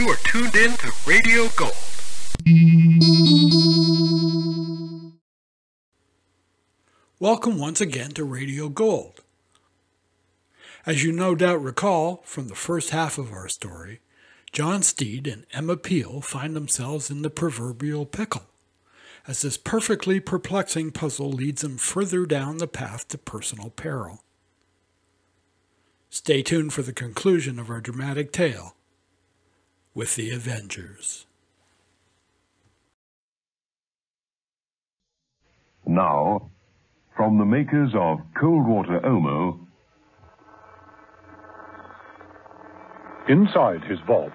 You are tuned in to Radio Gold. Welcome once again to Radio Gold. As you no doubt recall from the first half of our story, John Steed and Emma Peel find themselves in the proverbial pickle, as this perfectly perplexing puzzle leads them further down the path to personal peril. Stay tuned for the conclusion of our dramatic tale with the Avengers. Now, from the makers of Cold Water Omo. Inside his vault,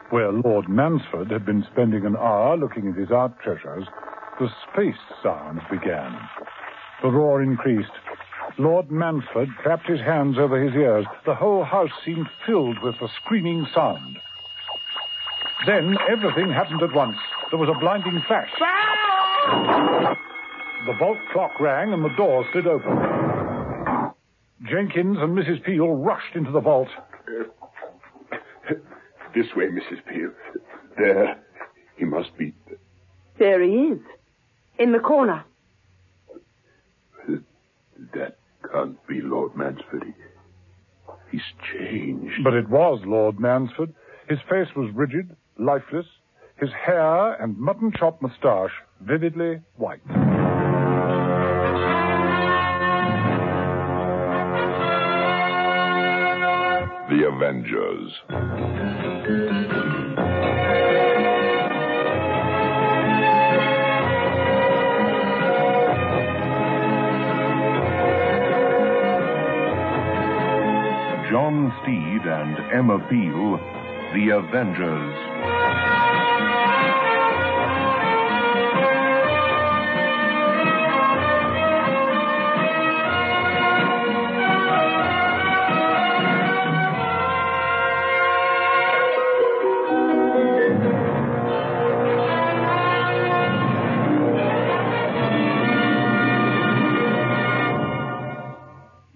where Lord Mansford had been spending an hour looking at his art treasures, the space sound began. The roar increased. Lord Mansford clapped his hands over his ears. The whole house seemed filled with the screaming sound. Then everything happened at once. There was a blinding flash. The vault clock rang and the door slid open. Jenkins and Mrs. Peel rushed into the vault. This way, Mrs. Peel. There. He must be. There he is. In the corner. That can't be Lord Mansford. He's changed. But it was Lord Mansford. His face was rigid, lifeless, his hair and mutton-chop moustache vividly white. The Avengers. John Steed and Emma Peel, The Avengers.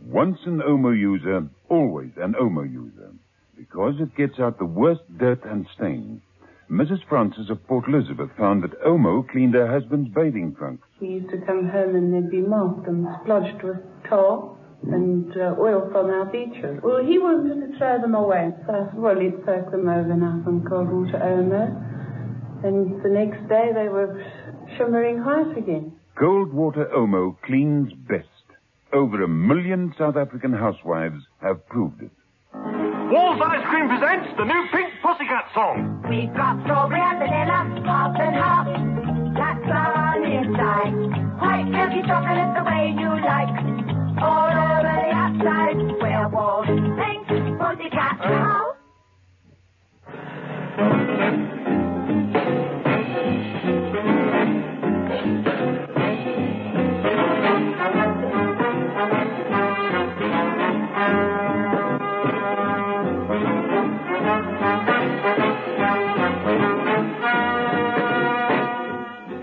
Once an Omo user, always an Omo user, because it gets out the worst dirt and stains. Mrs. Francis of Port Elizabeth found that Omo cleaned her husband's bathing trunks. We used to come home and they'd be marked and splodged with tar and oil from our beaches. Well, he wanted to throw them away. So, well, he'd soak them over now from cold water Omo. And the next day they were shimmering white again. Cold water Omo cleans best. Over 1 million South African housewives have proved it. Walls Ice Cream presents the new Pink Pussycat song. We've got strawberry and vanilla, half and half. That's fun inside. White milky chocolate the way you like. All over the outside, where Walls Pink Pussycat house.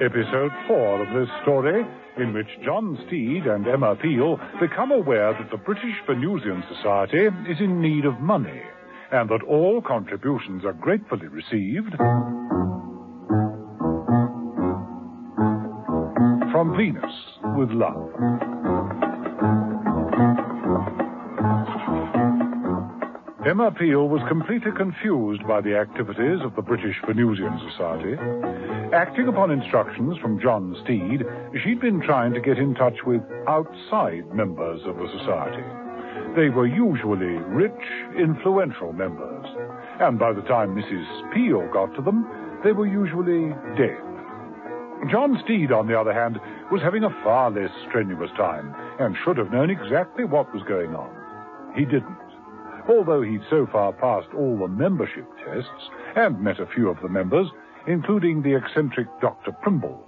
Episode 4 of this story, in which John Steed and Emma Peel become aware that the British Venusian Society is in need of money, and that all contributions are gratefully received from Venus with love. Emma Peel was completely confused by the activities of the British Venusian Society. Acting upon instructions from John Steed, she'd been trying to get in touch with outside members of the society. They were usually rich, influential members, and by the time Mrs. Peel got to them, they were usually dead. John Steed, on the other hand, was having a far less strenuous time, and should have known exactly what was going on. He didn't. Although he'd so far passed all the membership tests and met a few of the members, including the eccentric Dr. Primble.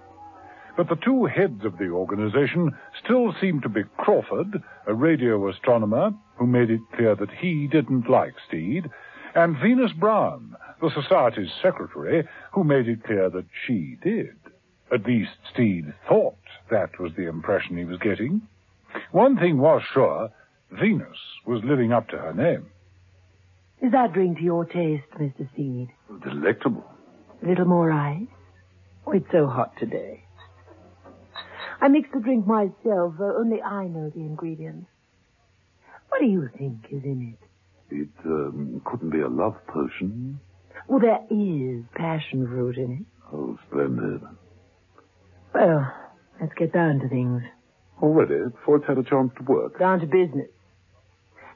But the two heads of the organization still seemed to be Crawford, a radio astronomer who made it clear that he didn't like Steed, and Venus Brown, the society's secretary, who made it clear that she did. At least Steed thought that was the impression he was getting. One thing was sure, Venus was living up to her name. Is that drink to your taste, Mr. Steed? Delectable. A little more ice? Oh, it's so hot today. I mixed the drink myself, though only I know the ingredients. What do you think is in it? It couldn't be a love potion. Well, there is passion fruit in it. Oh, splendid. Well, let's get down to things. Already? Before it's had a chance to work? Down to business.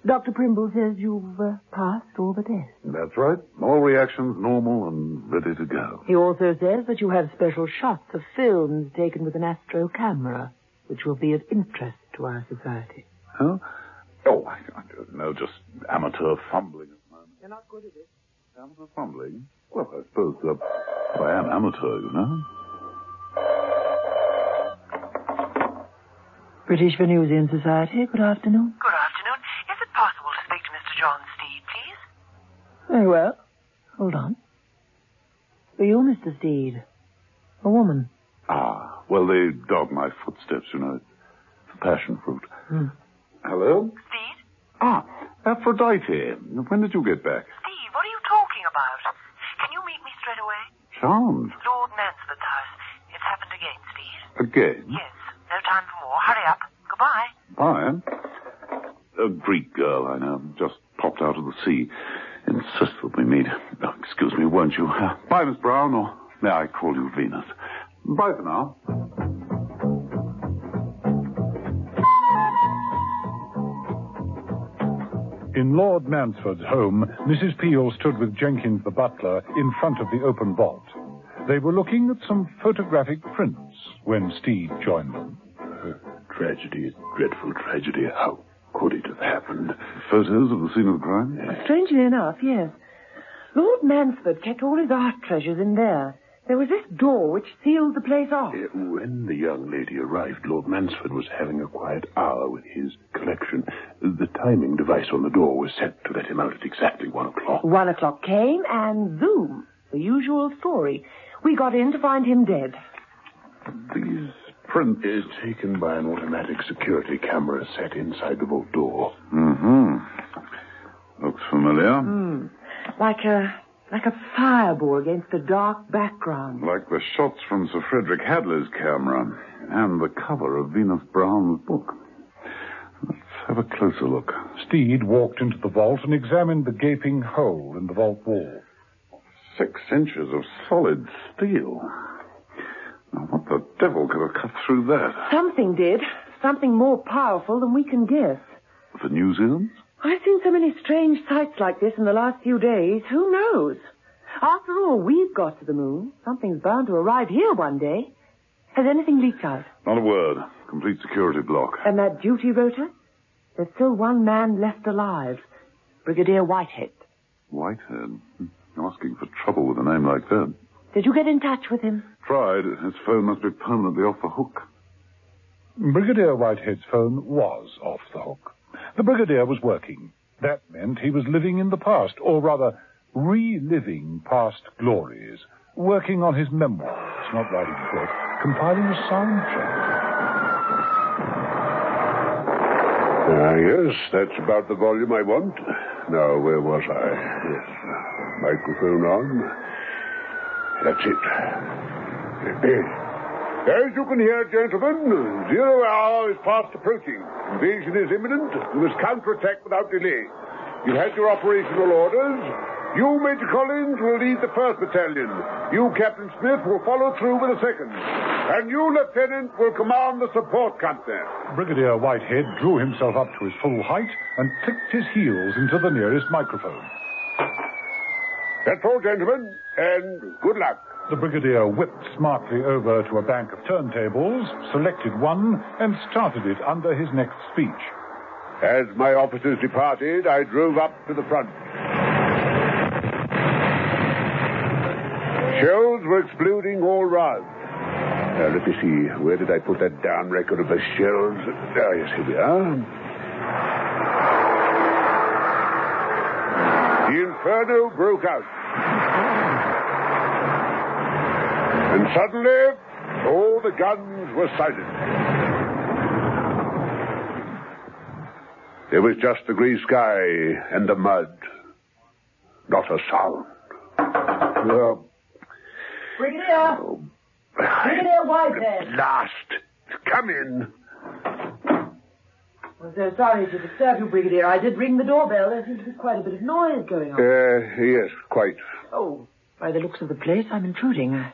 Dr. Primble says you've passed all the tests. That's right. All reactions normal and ready to go. He also says that you have special shots of films taken with an astro camera, which will be of interest to our society. Huh? Oh, I don't know, just amateur fumbling at the moment. You're not good at it. Amateur fumbling? Well, I suppose I am amateur, you know. British Venusian Society, good afternoon. Good afternoon. Is it possible to speak to Mr. John Steed, please? Very well. Hold on. For you, Mr. Steed. A woman. Ah, well, they dog my footsteps, you know. It's a passion fruit. Hello? Steed? Ah, Aphrodite. When did you get back? Steed, what are you talking about? Can you meet me straight away? Charmed. Lord Mansford's house. It's happened again, Steed. Again? Yes. No time for more. Hurry up. Goodbye. Bye. A Greek girl, I know. Just popped out of the sea. Insists that we meet. Oh, excuse me, won't you? Bye, Miss Brown, or may I call you Venus? Bye for now. In Lord Mansford's home, Mrs. Peel stood with Jenkins the butler in front of the open vault. They were looking at some photographic prints when Steed joined them. Tragedy, dreadful tragedy. How could it have happened? Photos of the scene of the crime? Strangely enough, yes. Lord Mansford kept all his art treasures in there. There was this door which sealed the place off. When the young lady arrived, Lord Mansford was having a quiet hour with his collection. The timing device on the door was set to let him out at exactly 1 o'clock. 1 o'clock came, and zoom, the usual story. We got in to find him dead. These prints is taken by an automatic security camera set inside the vault door. Looks familiar. Like a fireball against a dark background. Like the shots from Sir Frederick Hadley's camera and the cover of Venus Brown's book. Let's have a closer look. Steed walked into the vault and examined the gaping hole in the vault wall. 6 inches of solid steel. Now, what the devil could have cut through that? Something did. Something more powerful than we can guess. Venusians? I've seen so many strange sights like this in the last few days. Who knows? After all, we've got to the moon. Something's bound to arrive here one day. Has anything leaked out? Not a word. Complete security block. And that duty rota? There's still one man left alive. Brigadier Whitehead. Whitehead? Asking for trouble with a name like that. Did you get in touch with him? Tried. His phone must be permanently off the hook. Brigadier Whitehead's phone was off the hook. The Brigadier was working. That meant he was living in the past, or rather, reliving past glories. Working on his memoirs, not writing a book, compiling a soundtrack. Yes, that's about the volume I want. Now, where was I? Yes, microphone on. That's it. As you can hear, gentlemen, 0 hour is fast approaching. Invasion is imminent. You must counterattack without delay. You had your operational orders. You, Major Collins, will lead the 1st Battalion. You, Captain Smith, will follow through with the 2nd. And you, Lieutenant, will command the support company. Brigadier Whitehead drew himself up to his full height and clicked his heels into the nearest microphone. That's all, gentlemen, and good luck. The Brigadier whipped smartly over to a bank of turntables, selected one, and started it under his next speech. As my officers departed, I drove up to the front. Shells were exploding all round. Now, let me see. Where did I put that darn record of the shells? Ah, yes, here we are. The inferno broke out. And suddenly, all the guns were silent. There was just the gray sky and the mud. Not a sound. Brigadier! Brigadier Whitehead! At last. Come in. I'm so sorry to disturb you, Brigadier. I did ring the doorbell. There seems to be quite a bit of noise going on. Yes, quite. Oh, by the looks of the place, I'm intruding.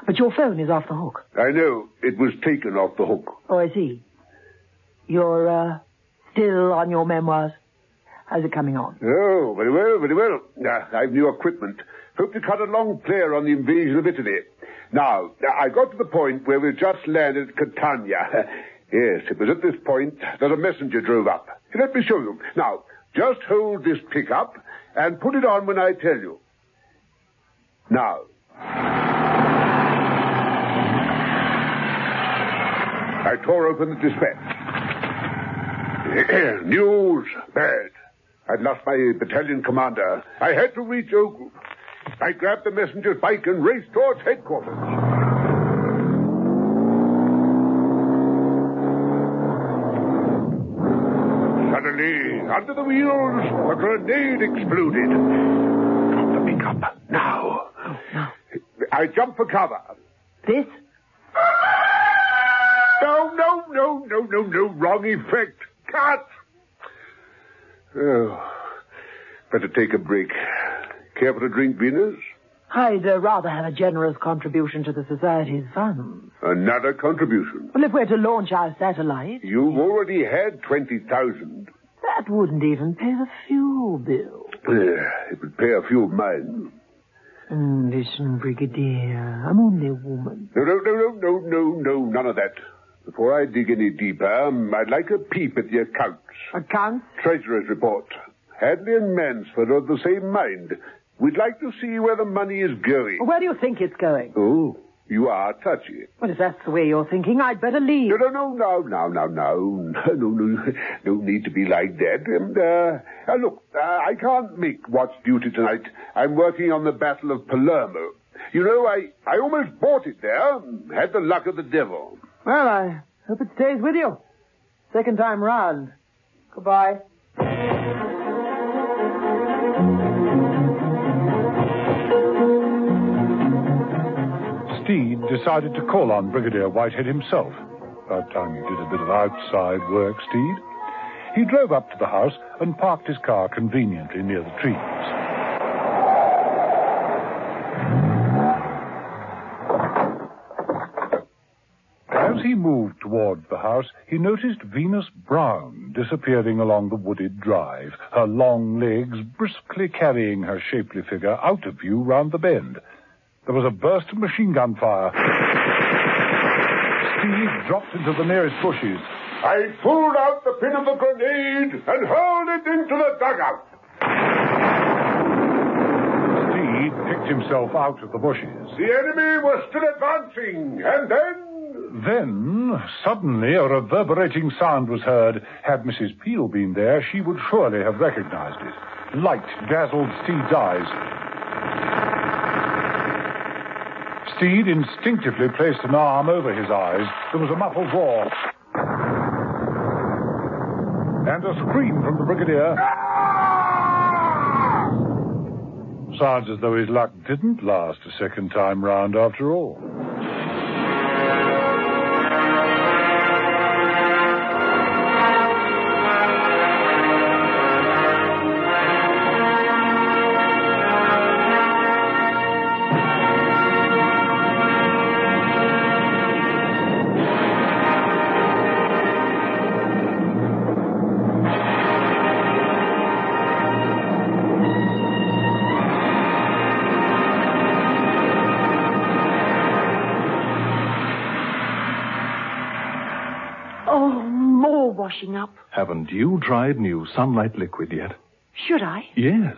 But your phone is off the hook. I know. It was taken off the hook. Oh, I see. You're, still on your memoirs? How's it coming on? Oh, very well, very well. I've new equipment. Hope to cut a long player on the invasion of Italy. Now, I got to the point where we just landed at Catania. Yes, it was at this point that a messenger drove up. Let me show you. Now, just hold this pickup and put it on when I tell you. Now. I tore open the dispatch. News. Bad. I'd lost my battalion commander. I had to reach O Group. I grabbed the messenger's bike and raced towards headquarters. Suddenly, under the wheels, a grenade exploded. Drop the pickup. Now. Oh, no. I jumped for cover. This? No. Wrong effect. Cut. Oh, better take a break. Care for a drink, Venus? I'd rather have a generous contribution to the Society's funds. Another contribution? Well, if we're to launch our satellite... You've already had 20,000. That wouldn't even pay the fuel bill. It would pay a few of mine. Listen, Brigadier, I'm only a woman. No, none of that. Before I dig any deeper, I'd like a peep at the accounts. Accounts? Treasurer's report. Hadley and Mansford are of the same mind. We'd like to see where the money is going. Where do you think it's going? Oh, you are touchy. Well, if that's the way you're thinking, I'd better leave. No, no need to be like that. Look, I can't make watch duty tonight. I'm working on the Battle of Palermo. You know, I almost bought it there. Had the luck of the devil. Well, I hope it stays with you. Second time round. Goodbye. Steed decided to call on Brigadier Whitehead himself. About time he did a bit of outside work, Steed. He drove up to the house and parked his car conveniently near the trees. As he moved towards the house, he noticed Venus Brown disappearing along the wooded drive, her long legs briskly carrying her shapely figure out of view round the bend. There was a burst of machine gun fire. Steve dropped into the nearest bushes. I pulled out the pin of the grenade and hurled it into the dugout. Steve picked himself out of the bushes. The enemy was still advancing, and Then, suddenly, a reverberating sound was heard. Had Mrs. Peel been there, she would surely have recognized it. Light dazzled Steed's eyes. Steed instinctively placed an arm over his eyes. There was a muffled roar. And a scream from the Brigadier. Sounds as though his luck didn't last a second time round after all. Washing up. Haven't you tried new Sunlight Liquid yet? Should I? Yes,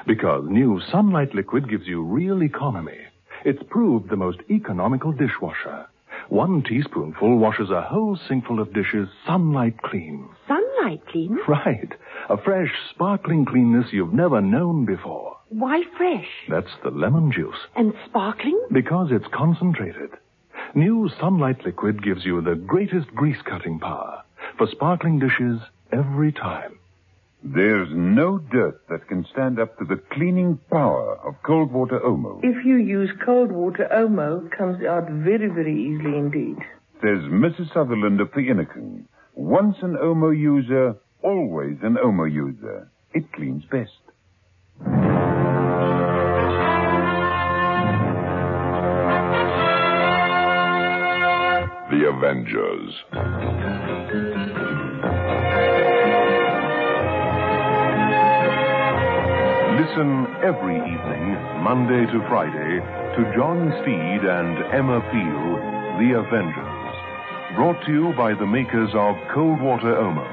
because new Sunlight Liquid gives you real economy. It's proved the most economical dishwasher. 1 teaspoonful washes a whole sinkful of dishes Sunlight clean. Sunlight clean? Right. A fresh, sparkling cleanness you've never known before. Why fresh? That's the lemon juice. And sparkling? Because it's concentrated. New Sunlight Liquid gives you the greatest grease-cutting power for sparkling dishes every time. There's no dirt that can stand up to the cleaning power of cold water Omo. If you use cold water, Omo comes out very, very easily indeed. Says Mrs. Sutherland of the Innikin. Once an Omo user, always an Omo user. It cleans best. The Avengers. Listen every evening, Monday to Friday, to John Steed and Emma Peel, The Avengers. Brought to you by the makers of Cold Water Omo.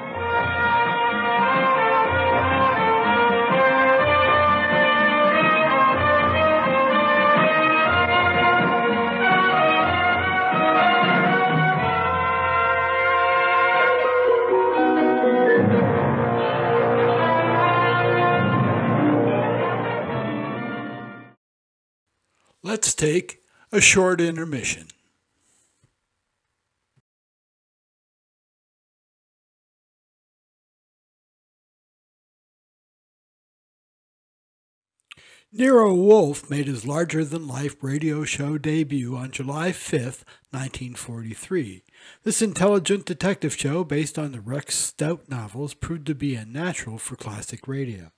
Let's take a short intermission. Nero Wolfe made his larger-than-life radio show debut on July 5, 1943. This intelligent detective show, based on the Rex Stout novels, proved to be a natural for classic radio.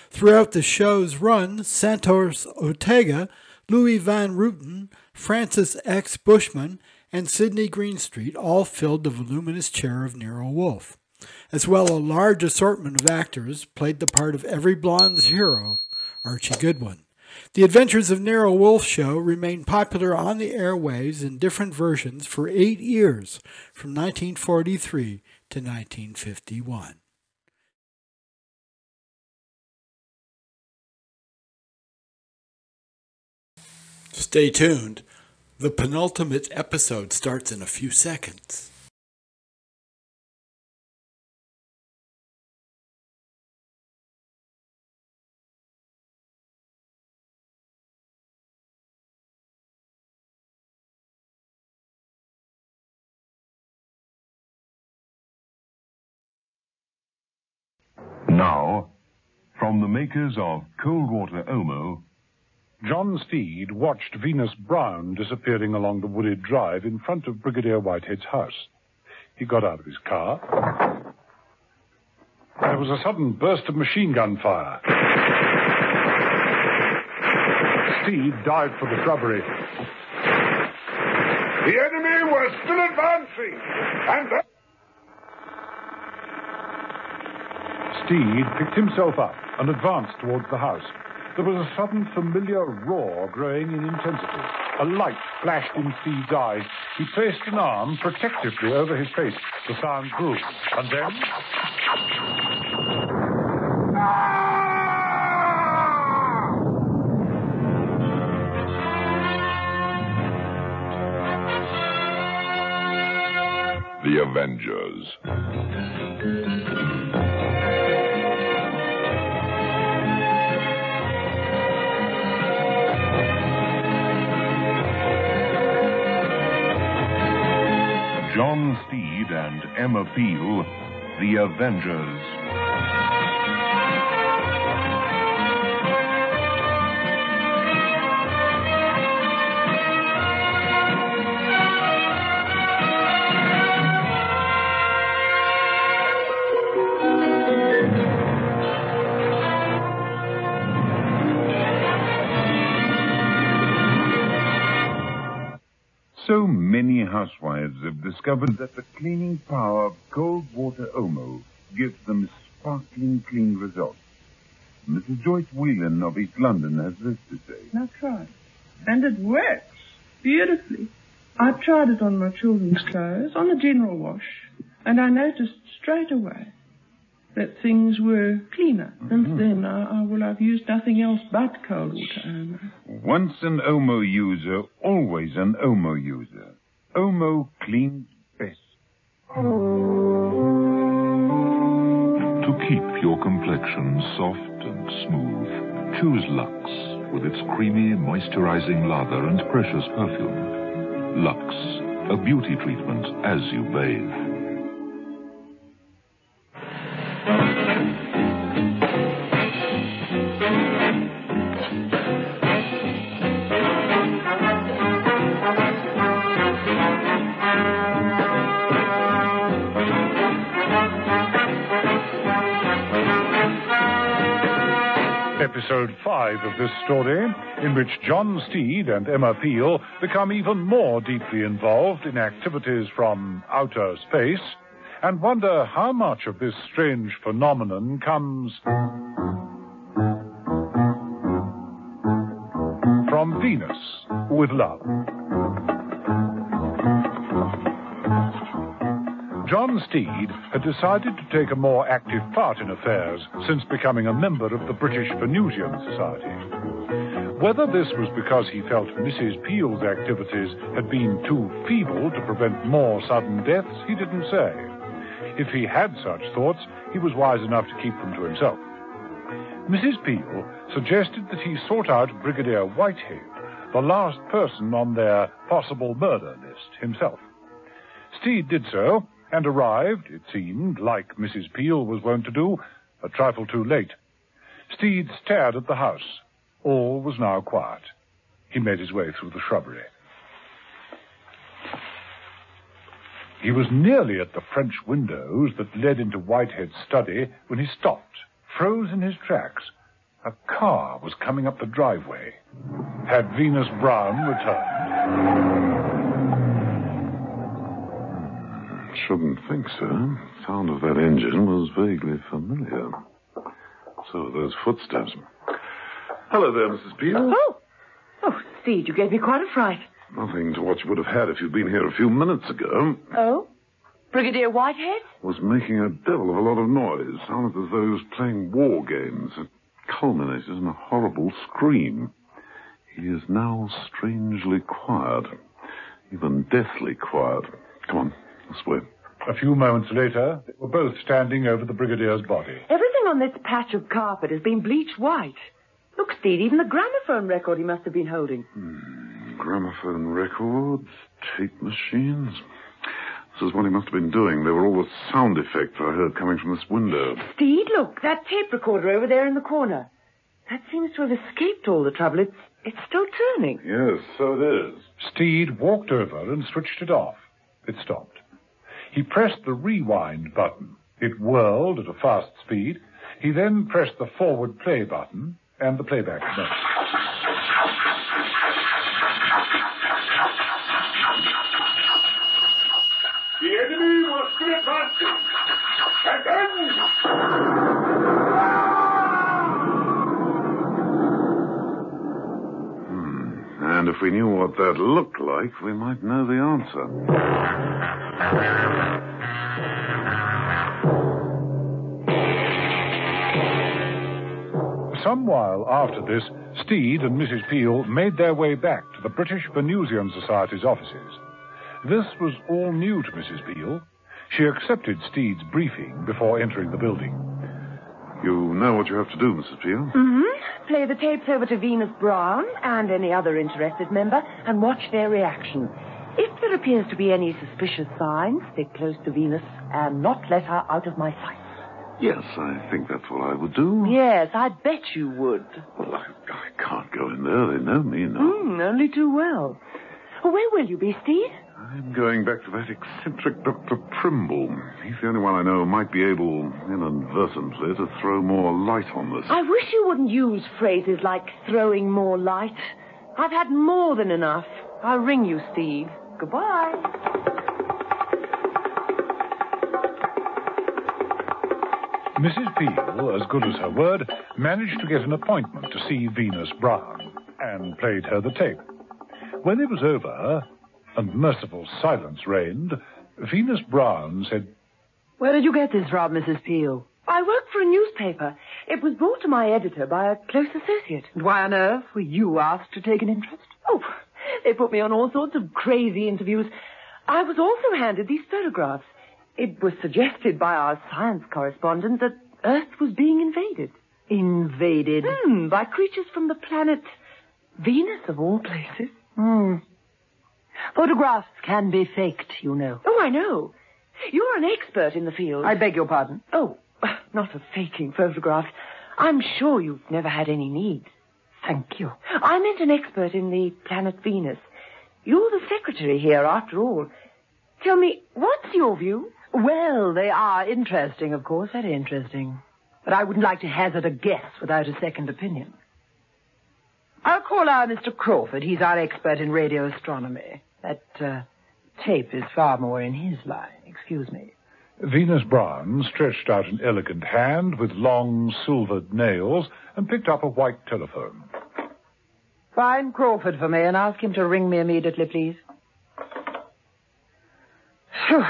Throughout the show's run, Santos Ortega, Louis Van Rooten, Francis X. Bushman, and Sidney Greenstreet all filled the voluminous chair of Nero Wolfe. As well, a large assortment of actors played the part of every blonde's hero, Archie Goodwin. The Adventures of Nero Wolfe show remained popular on the airwaves in different versions for 8 years, from 1943 to 1951. Stay tuned. The penultimate episode starts in a few seconds. Now, from the makers of Cold Water Omo, John Steed watched Venus Brown disappearing along the wooded drive in front of Brigadier Whitehead's house. He got out of his car. There was a sudden burst of machine gun fire. Steed dived for the shrubbery. The enemy was still advancing, and... Steed picked himself up and advanced towards the house. There was a sudden familiar roar growing in intensity. A light flashed in Steed's eyes. He placed an arm protectively over his face. The sound grew. And then... The Avengers. John Steed and Emma Peel, The Avengers. So many housewives have discovered that the cleaning power of cold water Omo gives them sparkling clean results. Mrs. Joyce Whelan of East London has this to say. That's right. And it works beautifully. I tried it on my children's clothes, on a general wash, and I noticed straight away that things were cleaner. Since then, I've used nothing else but cold water Omo. Once an Omo user, always an Omo user. Omo cleans best. To keep your complexion soft and smooth, choose Lux with its creamy, moisturizing lather and precious perfume. Lux, a beauty treatment as you bathe. episode 5 of this story, in which John Steed and Emma Peel become even more deeply involved in activities from outer space and wonder how much of this strange phenomenon comes from Venus with love. John Steed had decided to take a more active part in affairs since becoming a member of the British Venusian Society. Whether this was because he felt Mrs. Peel's activities had been too feeble to prevent more sudden deaths, he didn't say. If he had such thoughts, he was wise enough to keep them to himself. Mrs. Peel suggested that he sort out Brigadier Whitehead, the last person on their possible murder list, himself. Steed did so, and arrived, it seemed, like Mrs. Peel was wont to do, a trifle too late. Steed stared at the house. All was now quiet. He made his way through the shrubbery. He was nearly at the French windows that led into Whitehead's study when he stopped, froze in his tracks. A car was coming up the driveway. Had Venus Brown returned? Shouldn't think so. The sound of that engine was vaguely familiar. So, those footsteps. Hello there, Mrs. Peel. Oh, Steed, you gave me quite a fright. Nothing to what you would have had if you'd been here a few minutes ago. Oh? Brigadier Whitehead? Was making a devil of a lot of noise. Sounded as though he was playing war games. It culminated in a horrible scream. He is now strangely quiet. Even deathly quiet. Come on. This way. A few moments later, they were both standing over the Brigadier's body. Everything on this patch of carpet has been bleached white. Look, Steed, even the gramophone record he must have been holding. Gramophone records, tape machines. This is what he must have been doing. They were all the sound effects I heard coming from this window. Steed, look, that tape recorder over there in the corner. That seems to have escaped all the trouble. It's still turning. Yes, so it is. Steed walked over and switched it off. It stopped. He pressed the rewind button. It whirled at a fast speed. He then pressed the forward play button, and the playback commenced. The enemy was still advancing. And then... And if we knew what that looked like, we might know the answer. Some while after this, Steed and Mrs. Peel made their way back to the British Venusian Society's offices. This was all new to Mrs. Peel. She accepted Steed's briefing before entering the building. You know what you have to do, Mrs. Peel? Mm-hmm. Play the tapes over to Venus Brown and any other interested member and watch their reaction. If there appears to be any suspicious signs, stick close to Venus and not let her out of my sight. Yes, I think that's what I would do. Yes, I bet you would. Well, I can't go in there. They know me now. Only too well. Where will you be, Steed? I'm going back to that eccentric Dr. Primble. He's the only one I know who might be able, inadvertently, to throw more light on this. I wish you wouldn't use phrases like throwing more light. I've had more than enough. I'll ring you, Steve. Goodbye. Mrs. Peel, as good as her word, managed to get an appointment to see Venus Brown and played her the tape. When it was over, and merciful silence reigned, Venus Brown said, "Where did you get this from, Mrs. Peel?" I work for a newspaper. It was brought to my editor by a close associate. And why on earth were you asked to take an interest? Oh, they put me on all sorts of crazy interviews. I was also handed these photographs. It was suggested by our science correspondent that Earth was being invaded. Invaded? By creatures from the planet Venus, of all places. Photographs can be faked, you know. Oh, I know. You're an expert in the field. I beg your pardon? Oh, not of faking photographs. I'm sure you've never had any need. Thank you. I meant an expert in the planet Venus. You're the secretary here, after all. Tell me, what's your view? Well, they are interesting, of course, very interesting. But I wouldn't like to hazard a guess without a second opinion. I'll call our Mr. Crawford. He's our expert in radio astronomy. That tape is far more in his line. Excuse me. Venus Brown stretched out an elegant hand with long silvered nails and picked up a white telephone. Find Crawford for me and ask him to ring me immediately, please. Phew.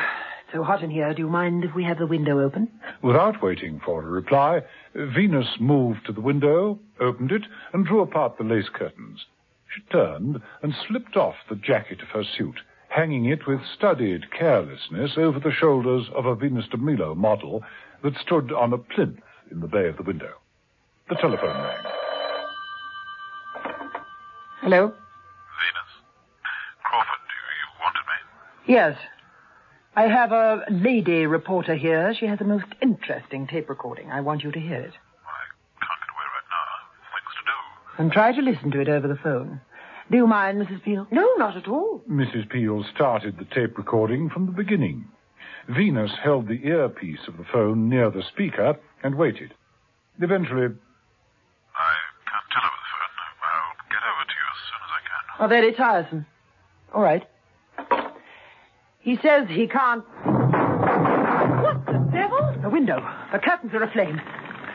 It's so hot in here. Do you mind if we have the window open? Without waiting for a reply, Venus moved to the window, opened it, and drew apart the lace curtains. She turned and slipped off the jacket of her suit, hanging it with studied carelessness over the shoulders of a Venus de Milo model that stood on a plinth in the bay of the window. The telephone rang. Hello? Venus. Crawford, you wanted me? Yes. I have a lady reporter here. She has a most interesting tape recording. I want you to hear it. I can't get away right now. Things to do. And try to listen to it over the phone. Do you mind, Mrs. Peel? No, not at all. Mrs. Peel started the tape recording from the beginning. Venus held the earpiece of the phone near the speaker and waited. Eventually... I can't tell over the phone. I'll get over to you as soon as I can. Oh, very tiresome. All right. He says he can't... What the devil? The window. The curtains are aflame.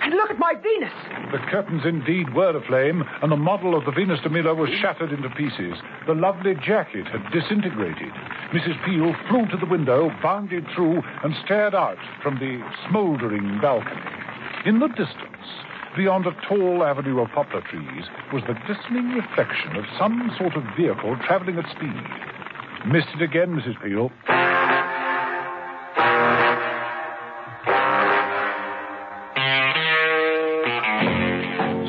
And look at my Venus. The curtains indeed were aflame, and the model of the Venus de Milo was shattered into pieces. The lovely jacket had disintegrated. Mrs. Peel flew to the window, bounded through, and stared out from the smouldering balcony. In the distance, beyond a tall avenue of poplar trees, was the glistening reflection of some sort of vehicle traveling at speed. Missed it again, Mrs. Peel.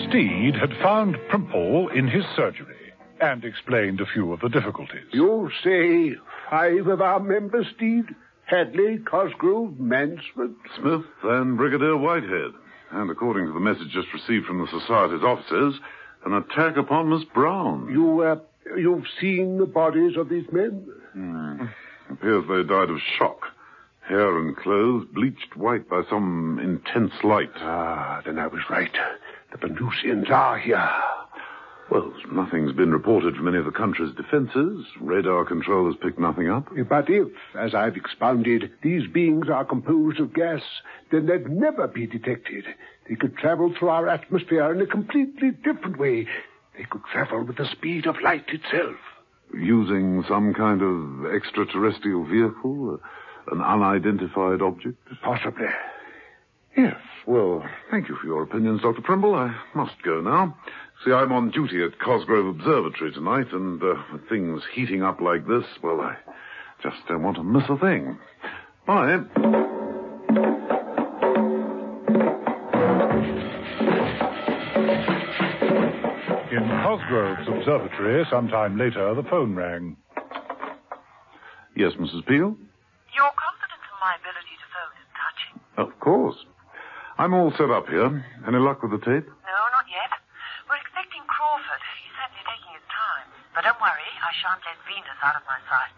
Steed had found Primple in his surgery and explained a few of the difficulties. You say 5 of our members, Steed? Hadley, Cosgrove, Mansford? Smith and Brigadier Whitehead. And according to the message just received from the Society's officers, an attack upon Miss Brown. You've seen the bodies of these men? Appears they died of shock. Hair and clothes bleached white by some intense light. Ah, then I was right. The Venusians are here. Well, nothing's been reported from any of the country's defenses. Radar control has picked nothing up. But if, as I've expounded, these beings are composed of gas, then they'd never be detected. They could travel through our atmosphere in a completely different way. They could travel with the speed of light itself. Using some kind of extraterrestrial vehicle? An unidentified object? Possibly. Yes, well, thank you for your opinions, Dr. Trimble. I must go now. See, I'm on duty at Cosgrove Observatory tonight, and with things heating up like this, well, I just don't want to miss a thing. Bye. In Cosgrove's observatory, sometime later, the phone rang. Yes, Mrs. Peel? Your confidence in my ability to phone is touching. Of course. I'm all set up here. Any luck with the tape? No, not yet. We're expecting Crawford. He's certainly taking his time. But don't worry, I shan't let Venus out of my sight.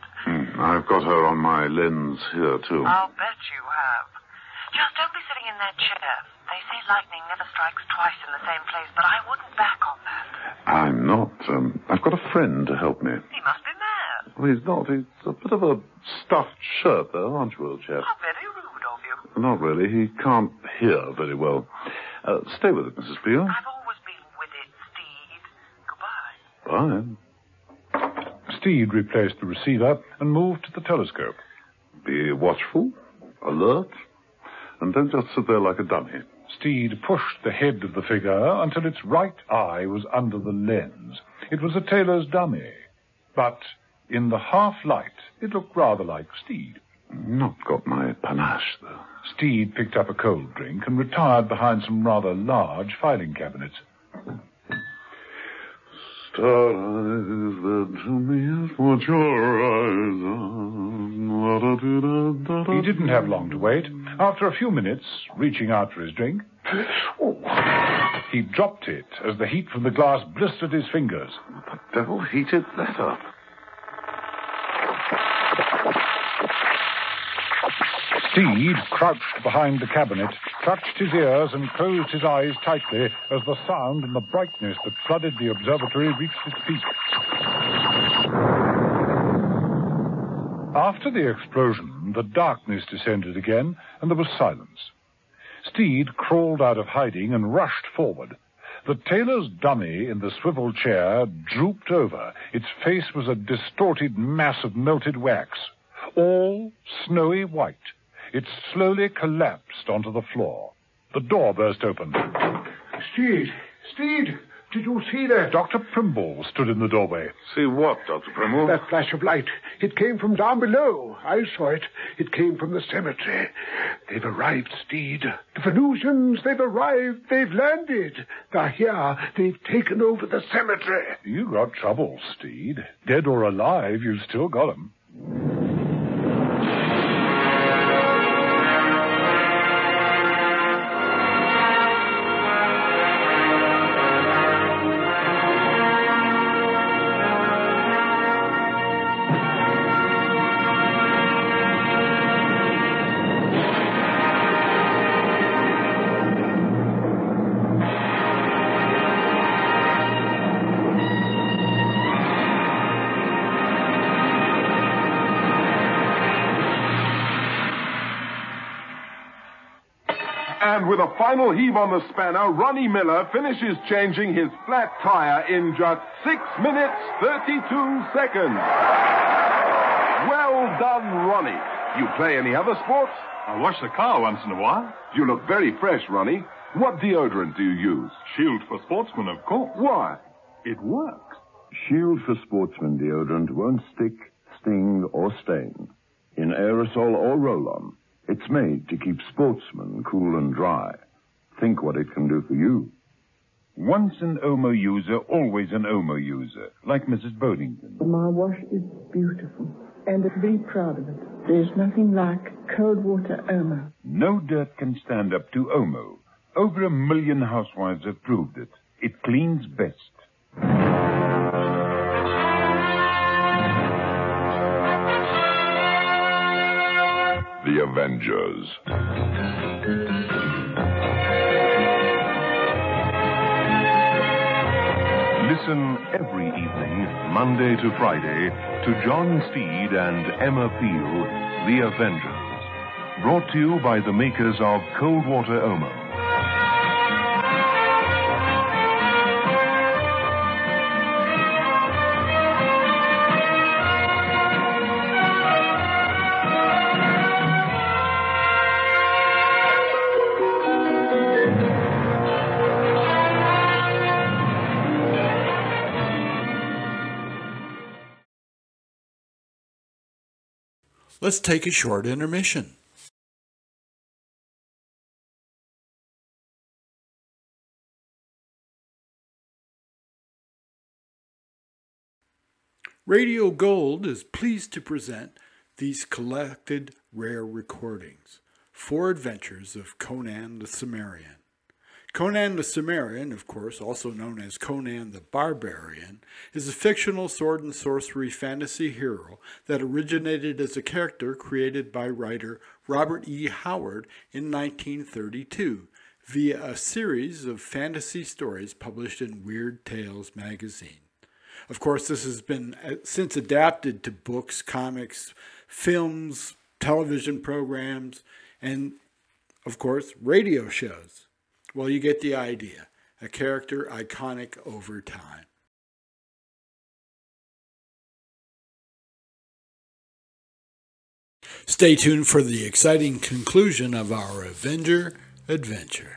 I've got her on my lens here, too. I'll bet you have. Just don't be sitting in that chair. They say lightning never strikes twice in the same place, but I wouldn't back on that. I'm not. I've got a friend to help me. He must be mad. Well, he's not. He's a bit of a stuffed shirt, though, aren't you, old chap? How very rude of you. Not really. He can't hear very well. Stay with it, Mrs. Peel. I've always been with it, Steed. Goodbye. Bye. Steed replaced the receiver and moved to the telescope. Be watchful, alert, and don't just sit there like a dummy. Steed pushed the head of the figure until its right eye was under the lens. It was a tailor's dummy, but in the half-light, it looked rather like Steed. Not got my panache, though. Steed picked up a cold drink and retired behind some rather large filing cabinets. Star eyes that to me is what your eyes are. He didn't have long to wait. After a few minutes, reaching out for his drink, he dropped it as the heat from the glass blistered his fingers. What the devil heated that up? Steed, crouched behind the cabinet, touched his ears and closed his eyes tightly as the sound and the brightness that flooded the observatory reached its peak. After the explosion, the darkness descended again, and there was silence. Steed crawled out of hiding and rushed forward. The tailor's dummy in the swivel chair drooped over. Its face was a distorted mass of melted wax, all snowy white. It slowly collapsed onto the floor. The door burst open. Steed! Steed! Did you see that? Dr. Primble stood in the doorway. See what, Dr. Primble? That flash of light. It came from down below. I saw it. It came from the cemetery. They've arrived, Steed. The Venusians, they've arrived. They've landed. They're here. They've taken over the cemetery. You got trouble, Steed. Dead or alive, you've still got 'em. And with a final heave on the spanner, Ronnie Miller finishes changing his flat tire in just 6 minutes, 32 seconds. Well done, Ronnie. You play any other sports? I wash the car once in a while. You look very fresh, Ronnie. What deodorant do you use? Shield for Sportsmen, of course. Why? It works. Shield for Sportsmen deodorant won't stick, sting, or stain. In aerosol or roll-on. It's made to keep sportsmen cool and dry. Think what it can do for you. Once an Omo user, always an Omo user, like Mrs. Bodington. My wash is beautiful, and I'm very proud of it. There's nothing like cold water Omo. No dirt can stand up to Omo. Over 1 million housewives have proved it. It cleans best. The Avengers. Listen every evening, Monday to Friday, to John Steed and Emma Peel, The Avengers. Brought to you by the makers of Cold Water Omo. Let's take a short intermission. Radio Gold is pleased to present these collected rare recordings, 4 adventures of Conan the Cimmerian. Conan the Cimmerian, of course, also known as Conan the Barbarian, is a fictional sword and sorcery fantasy hero that originated as a character created by writer Robert E. Howard in 1932 via a series of fantasy stories published in Weird Tales magazine. Of course, this has been since adapted to books, comics, films, television programs, and, of course, radio shows. Well, you get the idea. A character iconic over time. Stay tuned for the exciting conclusion of our Avenger adventure.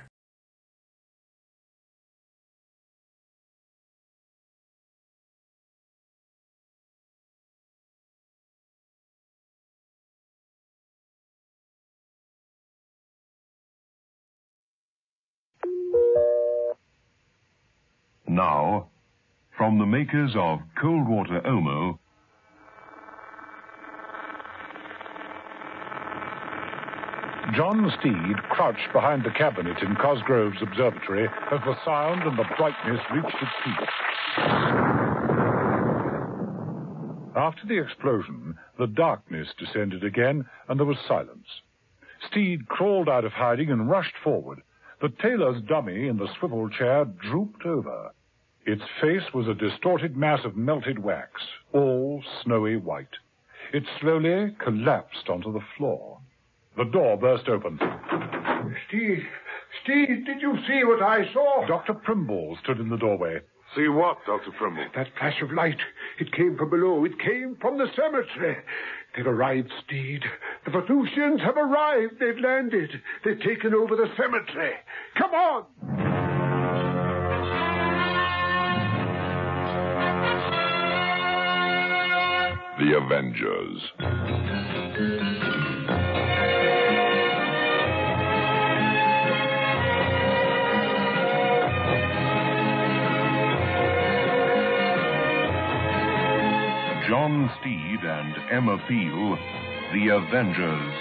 Now, from the makers of Cold Water Omo, John Steed crouched behind the cabinet in Cosgrove's observatory as the sound and the brightness reached its peak. After the explosion, the darkness descended again, and there was silence. Steed crawled out of hiding and rushed forward. The tailor's dummy in the swivel chair drooped over. Its face was a distorted mass of melted wax, all snowy white. It slowly collapsed onto the floor. The door burst open. Steed, did you see what I saw? Dr. Primble stood in the doorway. See what, Dr. Primble? That flash of light. It came from below. It came from the cemetery. They've arrived, Steed. The Venusians have arrived. They've landed. They've taken over the cemetery. Come on! The Avengers. John Steed and Emma Peel, The Avengers.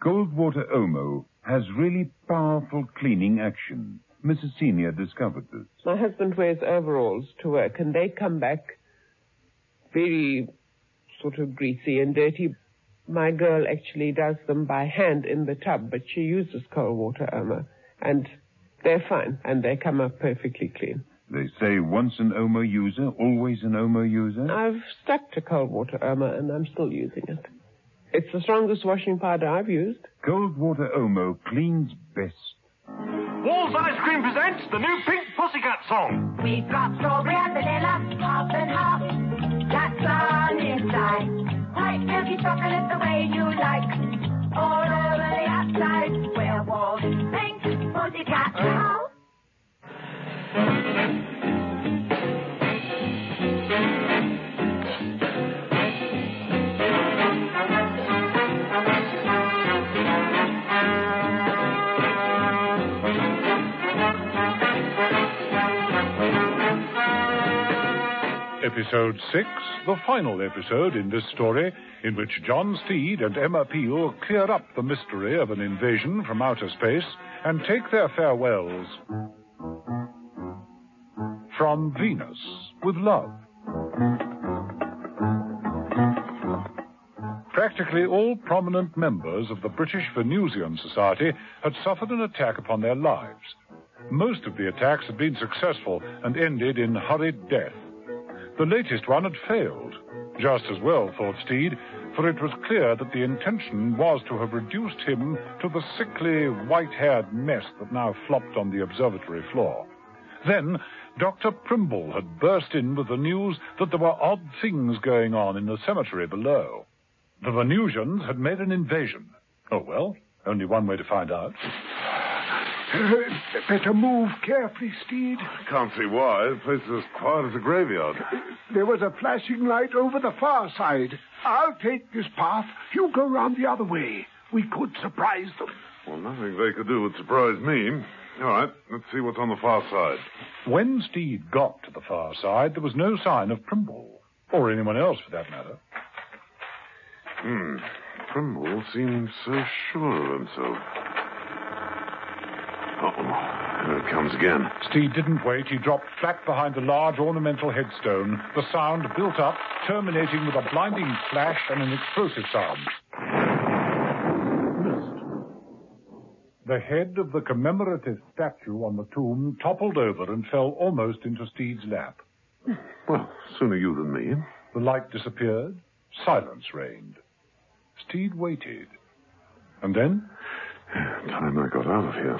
Cold-water Omo has really powerful cleaning action. Mrs. Senior discovered this. My husband wears overalls to work, and they come back very sort of greasy and dirty. My girl actually does them by hand in the tub, but she uses cold water Omo, and they're fine, and they come up perfectly clean. They say once an Omo user, always an Omo user. I've stuck to cold water Omo, and I'm still using it. It's the strongest washing powder I've used. Cold water Omo cleans best. Walls Ice Cream presents the new Pink Pussycat song. We've got strawberry and vanilla, half and half. That's on inside. White milky chocolate the way you like. All over the outside. We're Walls Pink Pussycat now. Episode 6, the final episode in this story, in which John Steed and Emma Peel clear up the mystery of an invasion from outer space and take their farewells. From Venus, with love. Practically all prominent members of the British Venusian Society had suffered an attack upon their lives. Most of the attacks had been successful and ended in hurried death. The latest one had failed. Just as well, thought Steed, for it was clear that the intention was to have reduced him to the sickly, white-haired mess that now flopped on the observatory floor. Then Dr. Primble had burst in with the news that there were odd things going on in the cemetery below. The Venusians had made an invasion. Oh, well, only one way to find out. Better move carefully, Steed. Can't see why. The place is as quiet as a graveyard. There was a flashing light over the far side. I'll take this path. You go round the other way. We could surprise them. Well, nothing they could do would surprise me. All right, let's see what's on the far side. When Steed got to the far side, there was no sign of Primble, or anyone else for that matter. Primble seems so sure of himself. Uh-oh, here it comes again. Steed didn't wait. He dropped flat behind a large ornamental headstone. The sound built up, terminating with a blinding flash and an explosive sound. Missed. The head of the commemorative statue on the tomb toppled over and fell almost into Steed's lap. Well, sooner you than me. The light disappeared. Silence reigned. Steed waited. And then? Time I got out of here.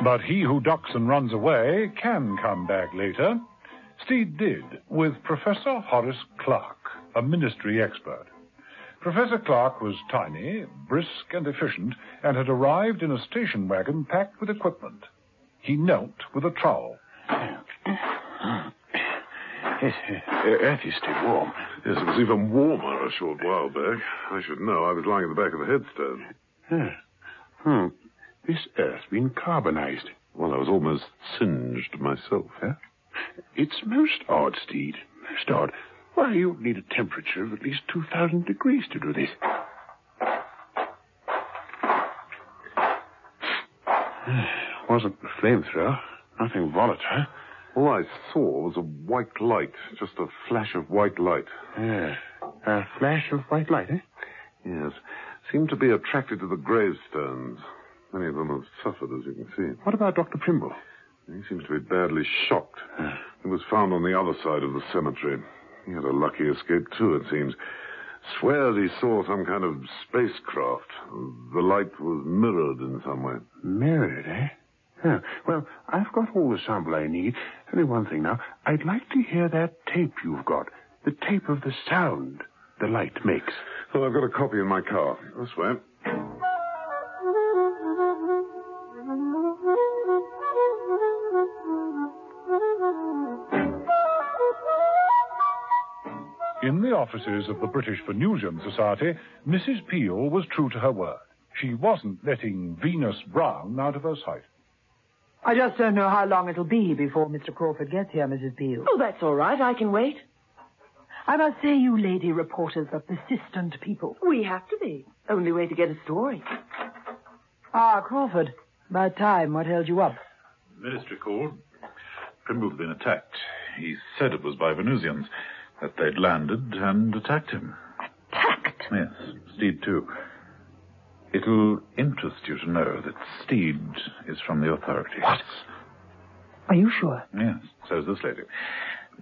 But he who ducks and runs away can come back later. Steed did, with Professor Horace Clark, a ministry expert. Professor Clark was tiny, brisk, and efficient, and had arrived in a station wagon packed with equipment. He knelt with a trowel. Earth is still warm. Yes, it was even warmer a short while back. I should know. I was lying at the back of the headstone. Yeah. This earth's been carbonized. Well, I was almost singed myself. Huh? It's most odd, Steed. Most odd. Why, you need a temperature of at least 2,000 degrees to do this. Wasn't a flamethrower. Nothing volatile. All I saw was a white light. Just a flash of white light. Yeah. A flash of white light, eh? Yes. Seemed to be attracted to the gravestones. Many of them have suffered, as you can see. What about Dr. Primble? He seems to be badly shocked. He was found on the other side of the cemetery. He had a lucky escape, too, it seems. Swears he saw some kind of spacecraft. The light was mirrored in some way. Mirrored, eh? Yeah. Well, I've got all the sample I need. Only one thing now. I'd like to hear that tape you've got. The tape of the sound the light makes. Well, I've got a copy in my car. This way. In the offices of the British Venusian Society, Mrs. Peel was true to her word. She wasn't letting Venus Brown out of her sight. I just don't know how long it'll be before Mr. Crawford gets here, Mrs. Peel. Oh, that's all right. I can wait. I must say you lady reporters are persistent people. We have to be. Only way to get a story. Ah, Crawford. About time. What held you up? Ministry called. Primble's been attacked. He said it was by Venusians, that they'd landed and attacked him. Attacked? Yes, Steed too. It'll interest you to know that Steed is from the authorities. What? Are you sure? Yes, so's this lady.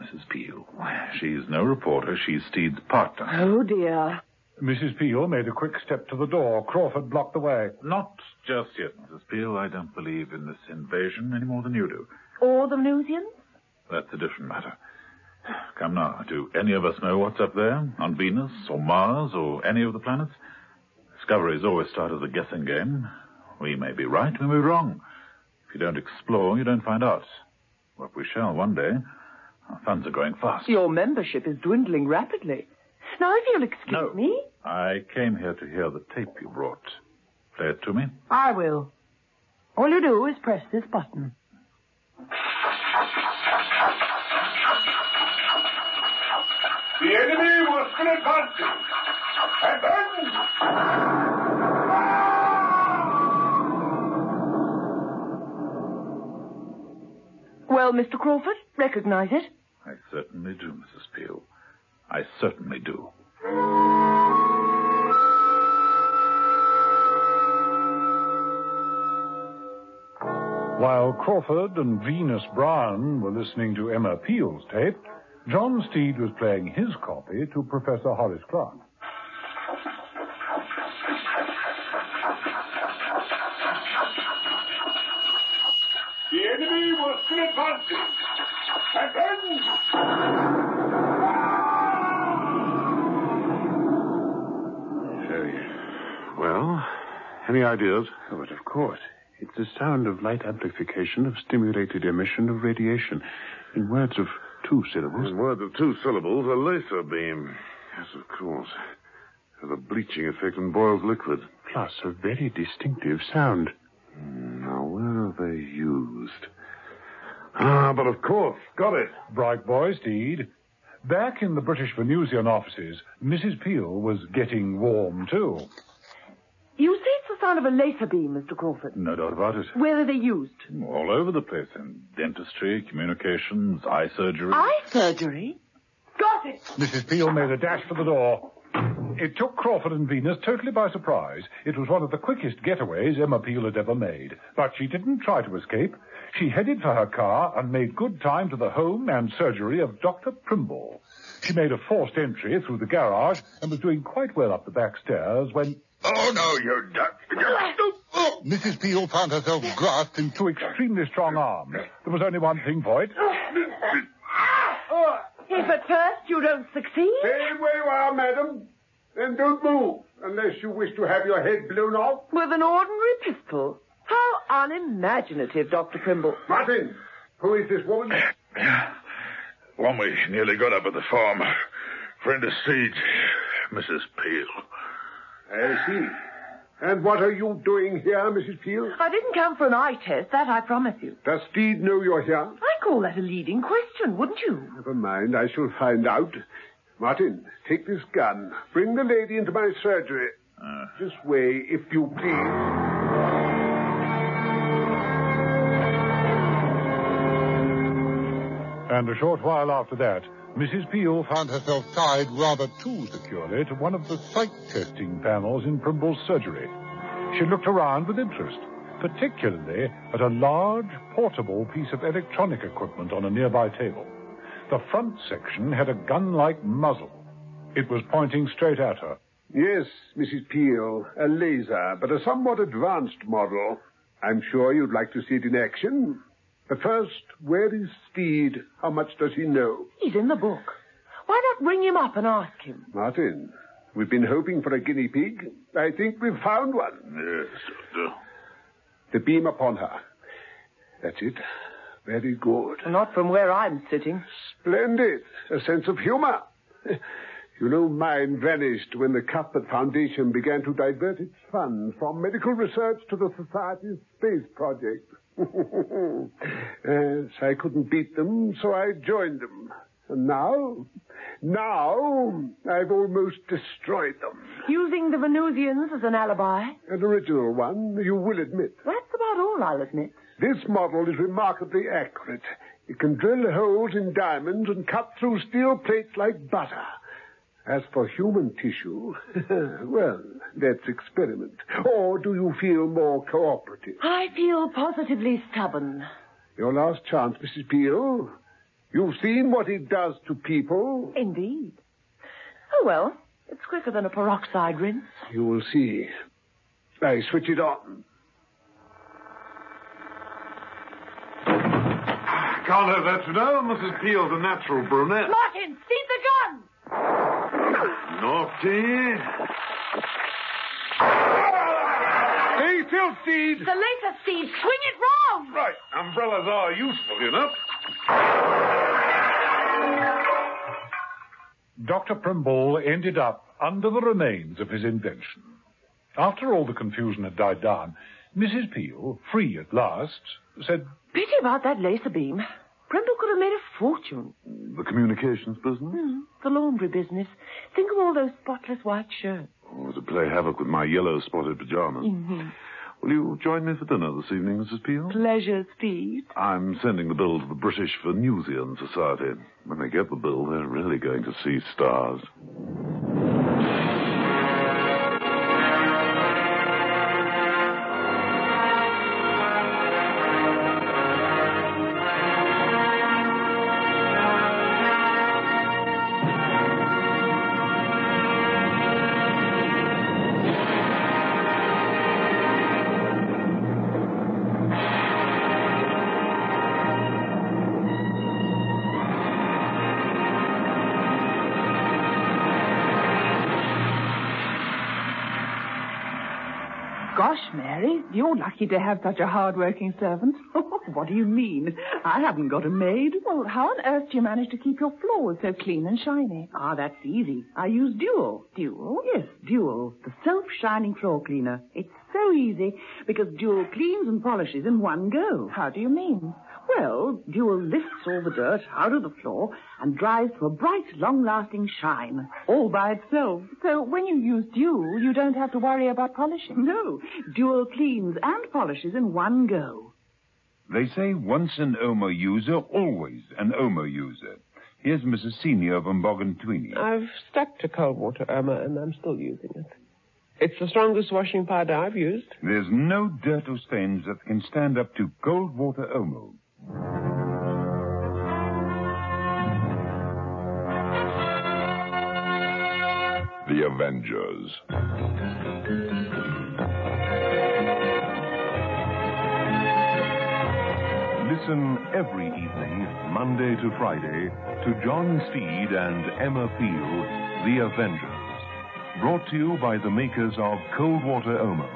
Mrs. Peel. She's no reporter. She's Steed's partner. Oh, dear. Mrs. Peel made a quick step to the door. Crawford blocked the way. Not just yet, Mrs. Peel. I don't believe in this invasion any more than you do. Or the Venusians? That's a different matter. Come now, do any of us know what's up there? On Venus or Mars or any of the planets? Discoveries always start as a guessing game. We may be right, we may be wrong. If you don't explore, you don't find out. But we shall one day. Our funds are going fast. Your membership is dwindling rapidly. Now, if you'll excuse me. I came here to hear the tape you brought. Play it to me. I will. All you do is press this button. The enemy was still advancing. And then... Well, Mr. Crawford, recognize it? I certainly do, Mrs. Peel. I certainly do. While Crawford and Venus Brown were listening to Emma Peel's tape, John Steed was playing his copy to Professor Horace Clark. The enemy was still advancing. And then... Well, any ideas? Oh, but of course. It's the sound of light amplification of stimulated emission of radiation. In words of 2 syllables. In words of 2 syllables, a laser beam. Yes, of course. Has a bleaching effect and boils liquid. Plus a very distinctive sound. Now, where are they used? Ah, but of course. Got it. Bright boy, Steed. Back in the British Venusian offices, Mrs. Peel was getting warm, too. You say it's the sound of a laser beam, Mr. Crawford. No doubt about it. Where are they used? All over the place. In dentistry, communications, eye surgery. Eye surgery? Got it! Mrs. Peel made a dash for the door. It took Crawford and Venus totally by surprise. It was one of the quickest getaways Emma Peel had ever made. But she didn't try to escape. She headed for her car and made good time to the home and surgery of Dr. Primble. She made a forced entry through the garage and was doing quite well up the back stairs when... Oh, no, you duck. Mrs. Peel found herself grasped in 2 extremely strong arms. There was only one thing for it. If at first you don't succeed... Stay where you are, madam. Then don't move, unless you wish to have your head blown off. With an ordinary pistol? How unimaginative, Dr. Primble. Apprentice Siege, Mrs. Peel. I see. And what are you doing here, Mrs. Peel? I didn't come for an eye test, that I promise you. Does Steed know you're here? I call that a leading question, wouldn't you? Never mind, I shall find out. Martin, take this gun. Bring the lady into my surgery. This way, if you please. And a short while after that, Mrs. Peel found herself tied rather too securely to one of the sight-testing panels in Primble's surgery. She looked around with interest, particularly at a large, portable piece of electronic equipment on a nearby table. The front section had a gun-like muzzle. It was pointing straight at her. Yes, Mrs. Peel, a laser, but a somewhat advanced model. I'm sure you'd like to see it in action. But first, where is Steed? How much does he know? He's in the book. Why not ring him up and ask him? Martin, we've been hoping for a guinea pig. I think we've found one. Yes, The beam upon her. That's it. Very good. Not from where I'm sitting. Splendid. A sense of humor. You know, mine vanished when the Cuthbert Foundation began to divert its funds from medical research to the Society's space project. Yes, I couldn't beat them, so I joined them. And now I've almost destroyed them. Using the Venusians as an alibi? An original one, you will admit. That's about all I'll admit. This model is remarkably accurate. It can drill holes in diamonds and cut through steel plates like butter. As for human tissue, well, let's experiment. Or do you feel more cooperative? I feel positively stubborn. Your last chance, Mrs. Peel. You've seen what it does to people. Indeed. Oh, well, it's quicker than a peroxide rinse. You will see. I switch it on. Can't have that, you know. Mrs. Peel's a natural brunette. Martin, seize the gun! Naughty. Hey, still, Steed! The laser, Steed! Swing it round! Right, umbrellas are useful, you know. Dr. Primble ended up under the remains of his invention. After all the confusion had died down, Mrs. Peel, free at last, said, Pity about that laser beam. Primble could have made a fortune. The communications business? The laundry business. Think of all those spotless white shirts. Oh, to play havoc with my yellow spotted pajamas. Mm-hmm. Will you join me for dinner this evening, Mrs. Peel? Pleasure, Steve. I'm sending the bill to the British Venusian Society. When they get the bill, they're really going to see stars. Gosh, Mary, you're lucky to have such a hard-working servant. What do you mean? I haven't got a maid. Well, how on earth do you manage to keep your floors so clean and shiny? Ah, that's easy. I use Dual. Dual? Yes, Dual, the self-shining floor cleaner. It's so easy because Dual cleans and polishes in one go. How do you mean? Well, Dual lifts all the dirt out of the floor and dries to a bright, long-lasting shine, all by itself. So when you use Dual, you don't have to worry about polishing. No, Dual cleans and polishes in one go. They say once an Omo user, always an Omo user. Here's Mrs. Senior from Boggantweeny. I've stuck to cold water, Irma, and I'm still using it. It's the strongest washing powder I've used. There's no dirt or stains that can stand up to cold water Omo. The Avengers. Listen every evening, Monday to Friday, to John Steed and Emma Peel, The Avengers. Brought to you by the makers of Cold Water Omo.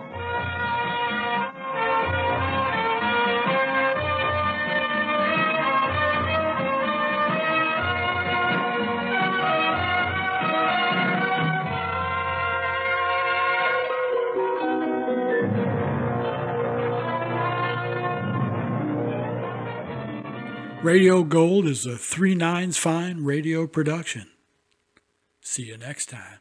Radio Gold is a 3 9's Fine radio production. See you next time.